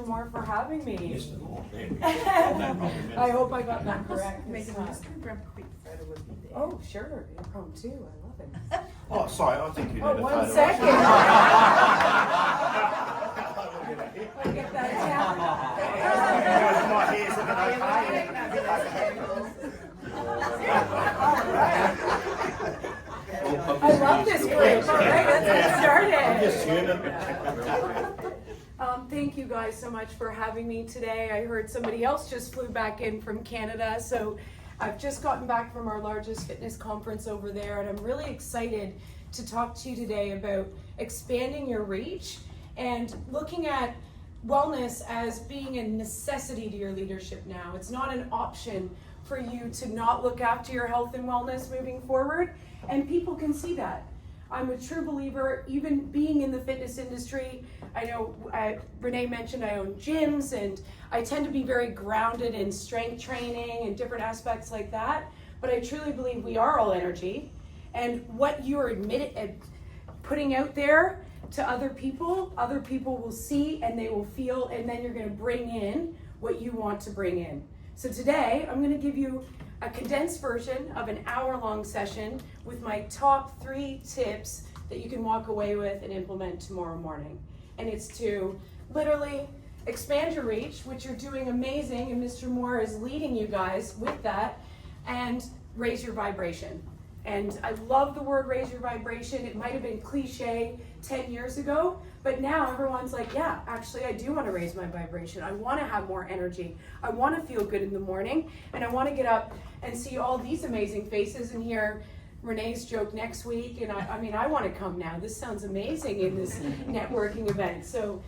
Mr. Moore, for having me. Mr. Moore, there we go. I hope I got that correct. Meaghan, just grab a quick photo of you there. Oh, sure. You're home too. I love it. Oh, sorry, I think you need a photo. 1 second. I get that down. I love this group. All right, let's get started. Thank you guys so much for having me today. I heard somebody else just flew back in from Canada, so I've just gotten back from our largest fitness conference over there, and I'm really excited to talk to you today about expanding your reach and looking at wellness as being a necessity to your leadership now. It's not an option for you to not look after your health and wellness moving forward, and people can see that. I'm a true believer, even being in the fitness industry. I know Renee mentioned I own gyms, and I tend to be very grounded in strength training and different aspects like that, but I truly believe we are all energy, and what you're putting out there to other people will see and they will feel, and then you're going to bring in what you want to bring in. So today, I'm going to give you a condensed version of an hour-long session with my top 3 tips that you can walk away with and implement tomorrow morning. And it's to literally expand your reach, which you're doing amazing, and Mr. Moore is leading you guys with that, and raise your vibration. And I love the word raise your vibration. It might have been cliche 10 years ago, but now everyone's like, yeah, actually I do want to raise my vibration. I want to have more energy. I want to feel good in the morning, and I want to get up and see all these amazing faces and hear Renee's joke next week. And I mean, I want to come now. This sounds amazing in this networking event. So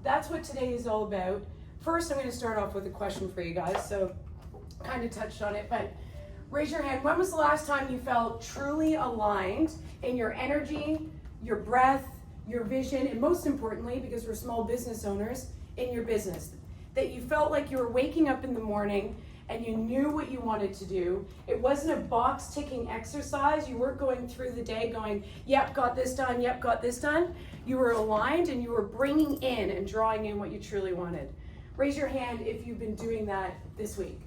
that's what today is all about. First, I'm going to start off with a question for you guys. So kind of touched on it, but raise your hand. When was the last time you felt truly aligned in your energy, your breath, your vision, and most importantly, because we're small business owners, in your business? That you felt like you were waking up in the morning and you knew what you wanted to do. It wasn't a box ticking exercise. You weren't going through the day going, yep, got this done, yep, got this done. You were aligned and you were bringing in and drawing in what you truly wanted. Raise your hand if you've been doing that this week.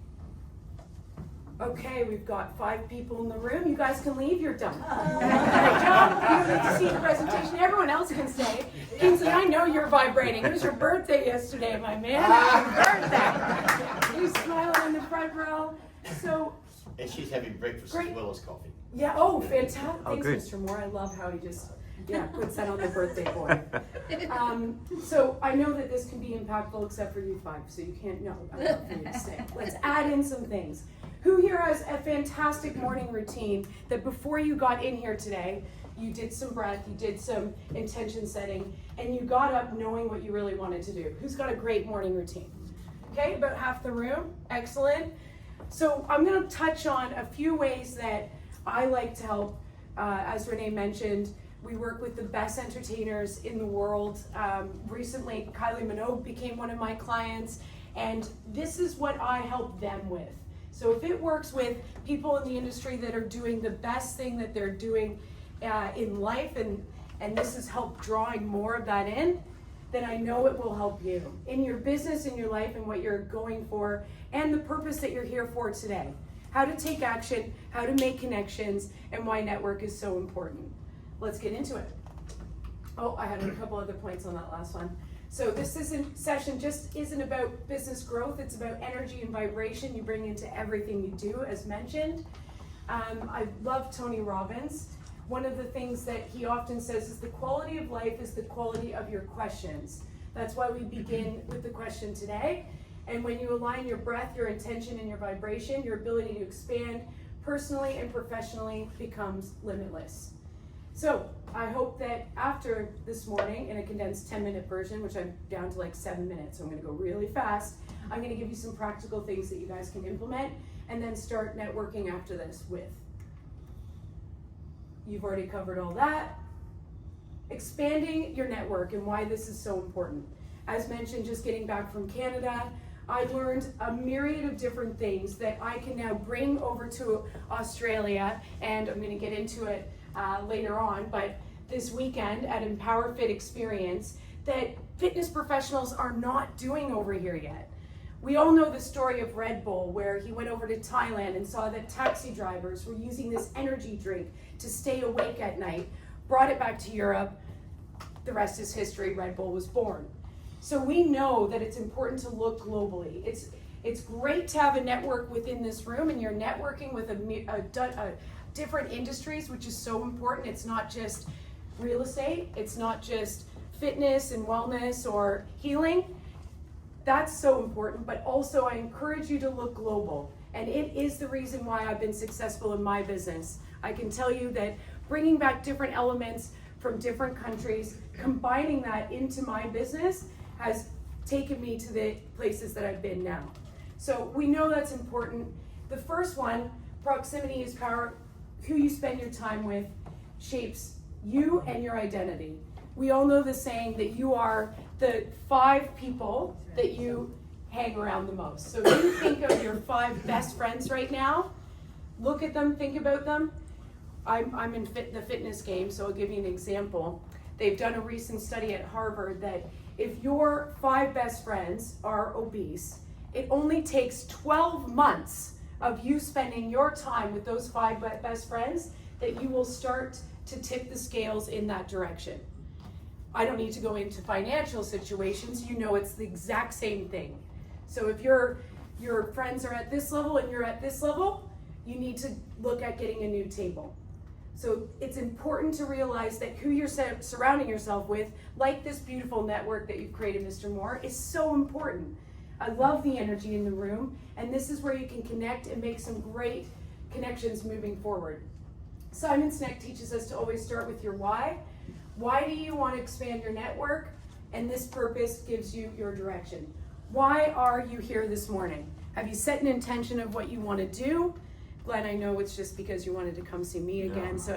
Okay, we've got 5 people in the room. You guys can leave, you're done. Great job. You don't need to see the presentation. Everyone else can stay. Kingsley, I know you're vibrating. It was your birthday yesterday, my man. Happy birthday. You smiling in the front row. So, And she's having breakfast as well as coffee. Yeah, oh, fantastic. Thanks, good. Mr. Moore. I love how he just, puts that on the birthday boy. So I know that this can be impactful except for you 5, so you can't, no, I'm not for you to stay. Let's add in some things. Who here has a fantastic morning routine that before you got in here today, you did some breath, you did some intention setting, and you got up knowing what you really wanted to do? Who's got a great morning routine? Okay, about half the room. Excellent. So I'm going to touch on a few ways that I like to help. As Renee mentioned, we work with the best entertainers in the world. Recently, Kylie Minogue became one of my clients, and this is what I help them with. So if it works with people in the industry that are doing the best thing that they're doing in life, and this has helped drawing more of that in, then I know it will help you in your business, in your life, and what you're going for, and the purpose that you're here for today. How to take action, how to make connections, and why network is so important. Let's get into it. Oh, I had a couple other points on that last one. So this session just isn't about business growth, it's about energy and vibration you bring into everything you do, as mentioned. I love Tony Robbins. One of the things that he often says is the quality of life is the quality of your questions. That's why we begin with the question today. And when you align your breath, your intention, and your vibration, your ability to expand personally and professionally becomes limitless. So I hope that after this morning, in a condensed 10-minute version, which I'm down to like 7 minutes, so I'm going to go really fast, I'm going to give you some practical things that you guys can implement and then start networking after this with. You've already covered all that. Expanding your network and why this is so important. As mentioned, just getting back from Canada, I learned a myriad of different things that I can now bring over to Australia, and I'm going to get into it later on, but this weekend at Empower Fit Experience, that fitness professionals are not doing over here yet. We all know the story of Red Bull, where he went over to Thailand and saw that taxi drivers were using this energy drink to stay awake at night, brought it back to Europe. The rest is history. Red Bull was born. So we know that it's important to look globally. It's great to have a network within this room, and you're networking with different industries, which is so important. It's not just real estate. It's not just fitness and wellness or healing. That's so important, but also I encourage you to look global. And it is the reason why I've been successful in my business. I can tell you that bringing back different elements from different countries, combining that into my business has taken me to the places that I've been now. So we know that's important. The first one, proximity is power. Who you spend your time with shapes you and your identity. We all know the saying that you are the 5 people that you hang around the most. So if you think of your 5 best friends right now, look at them, think about them. I'm in the fitness game, so I'll give you an example. They've done a recent study at Harvard that if your 5 best friends are obese, it only takes 12 months of you spending your time with those 5 best friends that you will start to tip the scales in that direction. I don't need to go into financial situations, you know it's the exact same thing. So if your friends are at this level and you're at this level, you need to look at getting a new table. So it's important to realize that who you're surrounding yourself with, like this beautiful network that you've created, Mr. Moore, is so important. I love the energy in the room, and this is where you can connect and make some great connections moving forward. Simon Sinek teaches us to always start with your why. Why do you want to expand your network? And this purpose gives you your direction. Why are you here this morning? Have you set an intention of what you want to do? Glenn, I know it's just because you wanted to come see me again. So,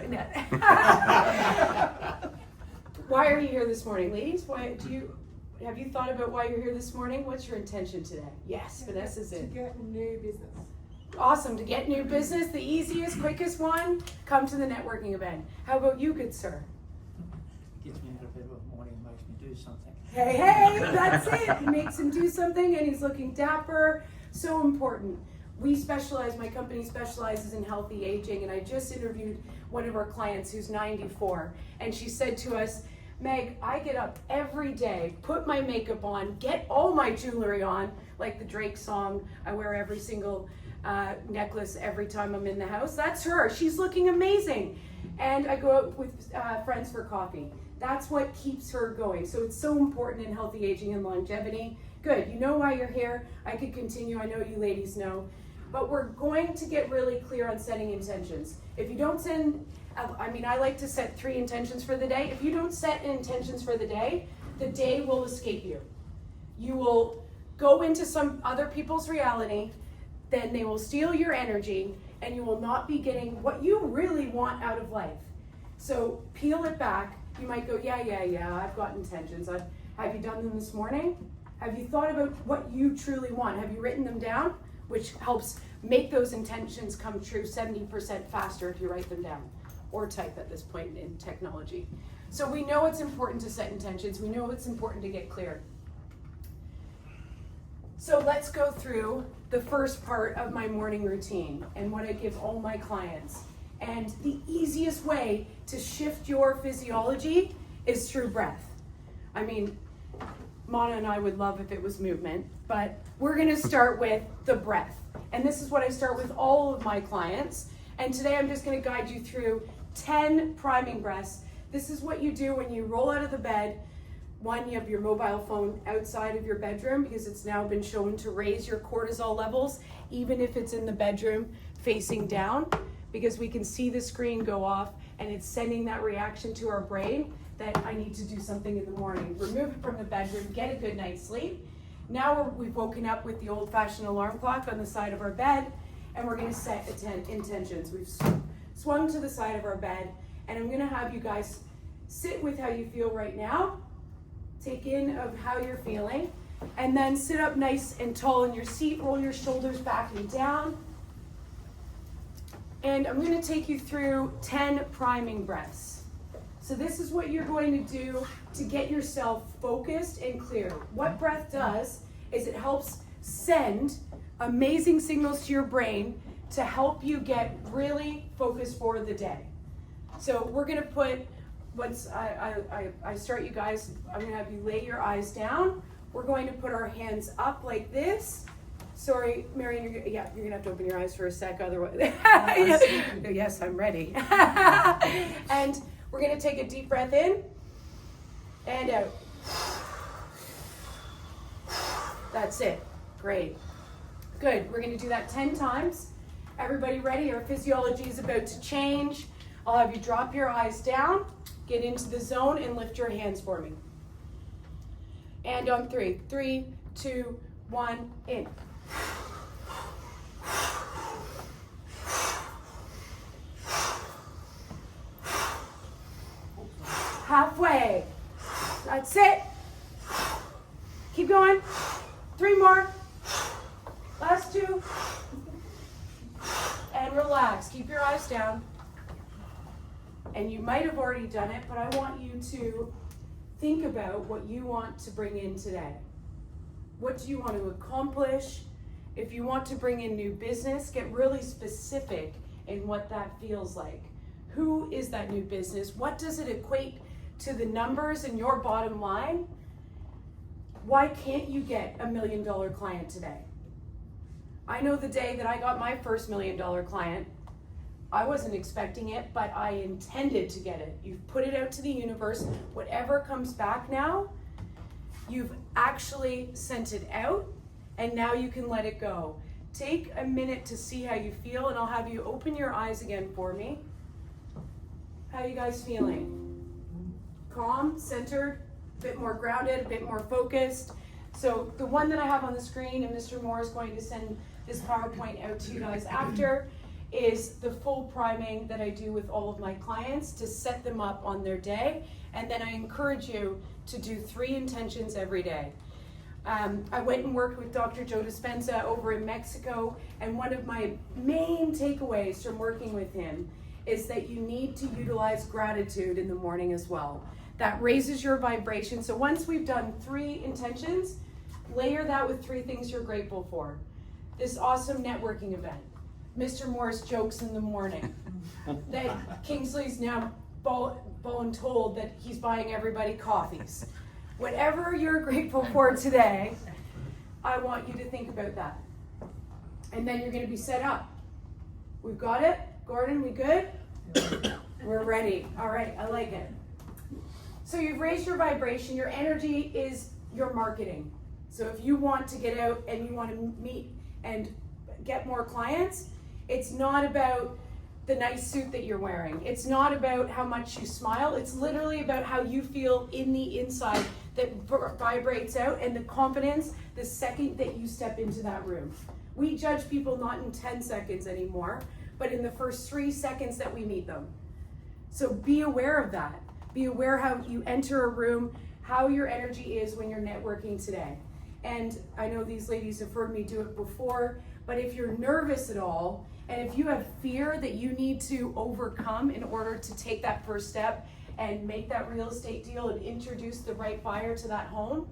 why are you here this morning, ladies? Have you thought about why you're here this morning? What's your intention today? Yes, Vanessa's in. To get new business. Awesome, to get new business, the easiest, quickest one, come to the networking event. How about you, good sir? Gets me out of bed in the morning and makes me do something. Hey, that's it. He makes him do something and he's looking dapper. So important. My company specializes in healthy aging, and I just interviewed one of our clients who's 94, and she said to us, Meg, I get up every day, put my makeup on, get all my jewelry on, like the Drake song, I wear every single necklace every time I'm in the house. That's her. She's looking amazing. And I go out with friends for coffee. That's what keeps her going. So it's so important in healthy aging and longevity. Good, you know why you're here. I could continue, I know you ladies know. But we're going to get really clear on setting intentions. If you don't I like to set 3 intentions for the day. If you don't set intentions for the day will escape you. You will go into some other people's reality, then they will steal your energy, and you will not be getting what you really want out of life. So peel it back. You might go, yeah, I've got intentions. Have you done them this morning? Have you thought about what you truly want? Have you written them down? Which helps make those intentions come true 70% faster if you write them down or type at this point in technology. So we know it's important to set intentions. We know it's important to get clear. So let's go through the first part of my morning routine and what I give all my clients. And the easiest way to shift your physiology is through breath. I mean, Mana and I would love if it was movement, but we're gonna start with the breath. And this is what I start with all of my clients. And today I'm just gonna guide you through 10 priming breaths. This is what you do when you roll out of the bed. One, you have your mobile phone outside of your bedroom because it's now been shown to raise your cortisol levels, even if it's in the bedroom facing down, because we can see the screen go off and it's sending that reaction to our brain that I need to do something in the morning. Remove it from the bedroom, get a good night's sleep. Now we've woken up with the old-fashioned alarm clock on the side of our bed, and we're gonna set intentions. We've swung to the side of our bed, and I'm gonna have you guys sit with how you feel right now, take in of how you're feeling, and then sit up nice and tall in your seat, roll your shoulders back and down. And I'm gonna take you through 10 priming breaths. So this is what you're going to do to get yourself focused and clear. What breath does is it helps send amazing signals to your brain to help you get really focused for the day. So we're gonna put, once I start you guys, I'm gonna have you lay your eyes down. We're going to put our hands up like this. Sorry, Marion, you're gonna have to open your eyes for a sec, otherwise. Yes, I'm ready. And we're gonna take a deep breath in and out. That's it, great. Good, we're gonna do that 10 times. Everybody ready? Our physiology is about to change. I'll have you drop your eyes down, get into the zone, and lift your hands for me. And on 3. 3, 2, 1, in. Halfway. That's it. Keep going. 3 more. Last 2. And relax. Keep your eyes down. And you might have already done it, but I want you to think about what you want to bring in today. What do you want to accomplish? If you want to bring in new business, get really specific in what that feels like. Who is that new business? What does it equate to the numbers in your bottom line? Why can't you get $1 million client today? I know the day that I got my first $1 million client, I wasn't expecting it, but I intended to get it. You've put it out to the universe. Whatever comes back now, you've actually sent it out, and now you can let it go. Take a minute to see how you feel, and I'll have you open your eyes again for me. How are you guys feeling? Calm, centered, a bit more grounded, a bit more focused. So the one that I have on the screen, and Mr. Moore is going to send this PowerPoint out to you guys after, is the full priming that I do with all of my clients to set them up on their day. And then I encourage you to do 3 intentions every day. I went and worked with Dr. Joe Dispenza over in Mexico, and one of my main takeaways from working with him is that you need to utilize gratitude in the morning as well. That raises your vibration. So once we've done 3 intentions, layer that with 3 things you're grateful for. This awesome networking event, Mr. Moore's jokes in the morning, that Kingsley's now bone told that he's buying everybody coffees. Whatever you're grateful for today, I want you to think about that. And then you're going to be set up. We've got it? Gordon, we good? We're ready. All right, I like it. So you've raised your vibration. Your energy is your marketing. So if you want to get out and you want to meet and get more clients, it's not about the nice suit that you're wearing. It's not about how much you smile. It's literally about how you feel in the inside that vibrates out, and the confidence the second that you step into that room. We judge people not in 10 seconds anymore, but in the first 3 seconds that we meet them. So be aware of that. Be aware how you enter a room, how your energy is when you're networking today. And I know these ladies have heard me do it before, but if you're nervous at all, and if you have fear that you need to overcome in order to take that first step and make that real estate deal and introduce the right buyer to that home,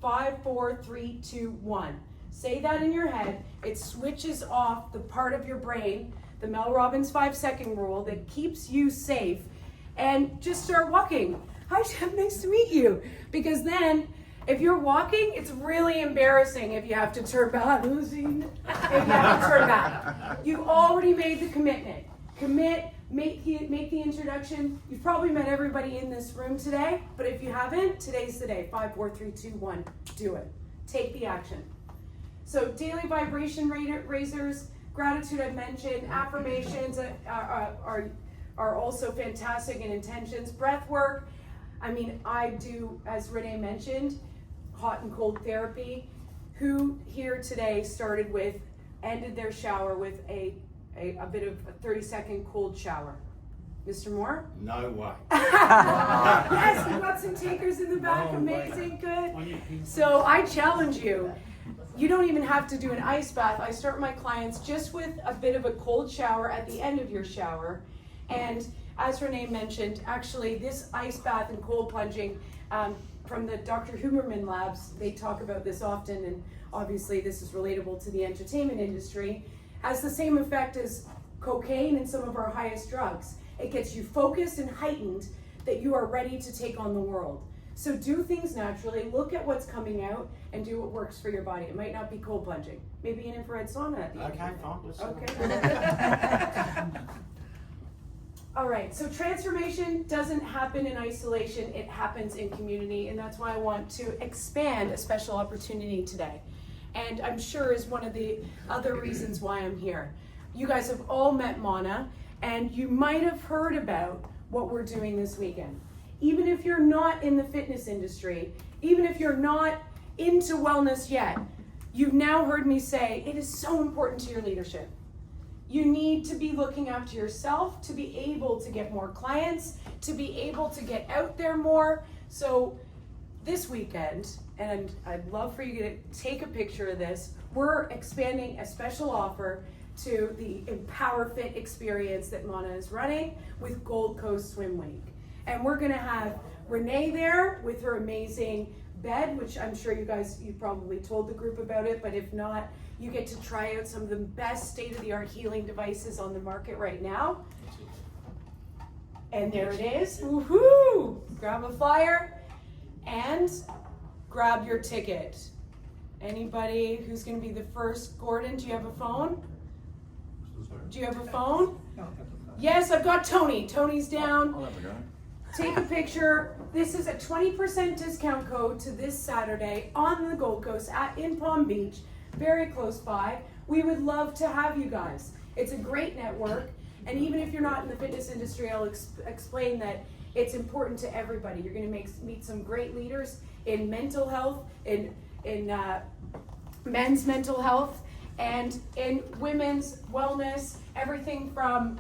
5, 4, 3, 2, 1. Say that in your head. It switches off the part of your brain, the Mel Robbins 5-second rule that keeps you safe, and just start walking. Hi, Jeff, nice to meet you. Because then, if you're walking, it's really embarrassing if you have to turn back. If you have to turn back. You've already made the commitment. Commit, make the introduction. You've probably met everybody in this room today, but if you haven't, today's the day. 5, 4, 3, 2, 1. Do it. Take the action. So daily vibration raisers, gratitude I've mentioned, affirmations are also fantastic, and intentions. Breath work, I mean, I do, as Renee mentioned, hot and cold therapy. Who here today ended their shower with a bit of a 30-second cold shower? Mr. Moore? No way. Yes, we've got some takers in the back. Amazing, good. So I challenge you. You don't even have to do an ice bath. I start my clients just with a bit of a cold shower at the end of your shower. And as Renee mentioned, actually this ice bath and cold plunging from the Dr. Huberman labs, they talk about this often, and obviously this is relatable to the entertainment industry, has the same effect as cocaine and some of our highest drugs. It gets you focused and heightened that you are ready to take on the world. So do things naturally, look at what's coming out, and do what works for your body. It might not be cold plunging, maybe an infrared sauna at the end. Okay, fine. Let's Okay. All right, so transformation doesn't happen in isolation, it happens in community, and that's why I want to expand a special opportunity today. And I'm sure is one of the other reasons why I'm here. You guys have all met Mana, and you might have heard about what we're doing this weekend. Even if you're not in the fitness industry, even if you're not into wellness yet, you've now heard me say it is so important to your leadership. You need to be looking after yourself to be able to get more clients, to be able to get out there more. So this weekend, and I'd love for you to take a picture of this, we're expanding a special offer to the Empower Fit experience that Mana is running with Gold Coast Swim Week. And we're gonna have Renee there with her amazing bed, which I'm sure you probably told the group about it, but if not, you get to try out some of the best state-of-the-art healing devices on the market right now. And there it is, woohoo! Grab a flyer and grab your ticket. Anybody who's gonna be the first? Gordon, do you have a phone? Do you have a phone? Yes, I've got Tony. Tony's down. I'll have a go. Take a picture. This is a 20% discount code to this Saturday on the Gold Coast in Palm Beach, very close by. We would love to have you guys. It's a great network, and even if you're not in the fitness industry, I'll explain that it's important to everybody. You're going to meet some great leaders in mental health, in men's mental health, and in women's wellness, everything from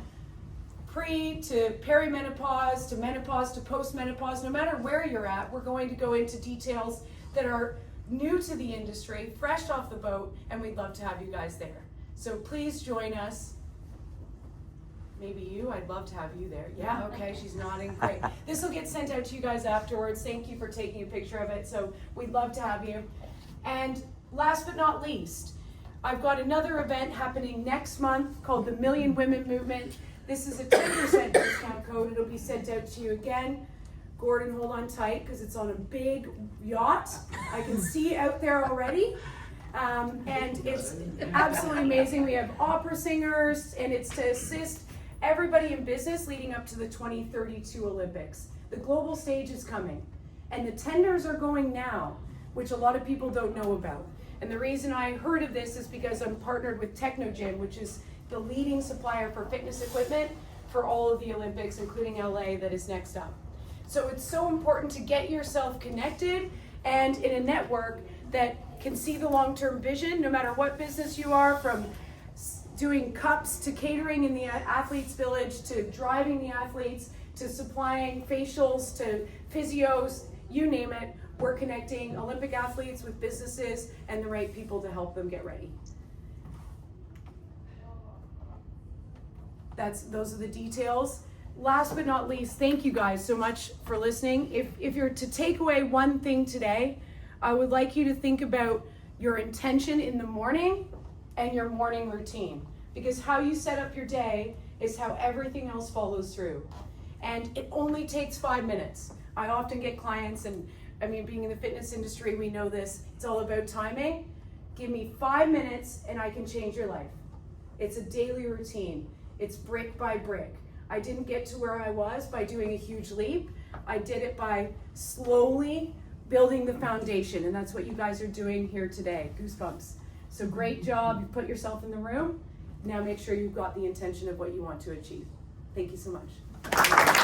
pre to perimenopause to menopause to postmenopause. No matter where you're at, we're going to go into details that are new to the industry, fresh off the boat, and we'd love to have you guys there. So please join us. Maybe you, I'd love to have you there. Yeah, okay, she's nodding, great. This will get sent out to you guys afterwards. Thank you for taking a picture of it. So we'd love to have you. And last but not least, I've got another event happening next month called the Million Women Movement. This is a 10% discount code. It'll be sent out to you again. Gordon, hold on tight because it's on a big yacht. I can see out there already. And it's absolutely amazing. We have opera singers, and it's to assist everybody in business leading up to the 2032 Olympics. The global stage is coming, and the tenders are going now, which a lot of people don't know about. And the reason I heard of this is because I'm partnered with Technogym, which is the leading supplier for fitness equipment for all of the Olympics, including LA, that is next up. So it's so important to get yourself connected and in a network that can see the long-term vision, no matter what business you are, from doing cups to catering in the athletes village, to driving the athletes, to supplying facials, to physios, you name it. We're connecting Olympic athletes with businesses and the right people to help them get ready. Those are the details. Last but not least, thank you guys so much for listening. If you're to take away one thing today, I would like you to think about your intention in the morning and your morning routine, because how you set up your day is how everything else follows through. And it only takes 5 minutes. I often get clients, and I mean, being in the fitness industry, we know this, it's all about timing. Give me 5 minutes and I can change your life. It's a daily routine. It's brick by brick. I didn't get to where I was by doing a huge leap. I did it by slowly building the foundation, and that's what you guys are doing here today. Goosebumps. So great job. You put yourself in the room. Now make sure you've got the intention of what you want to achieve. Thank you so much.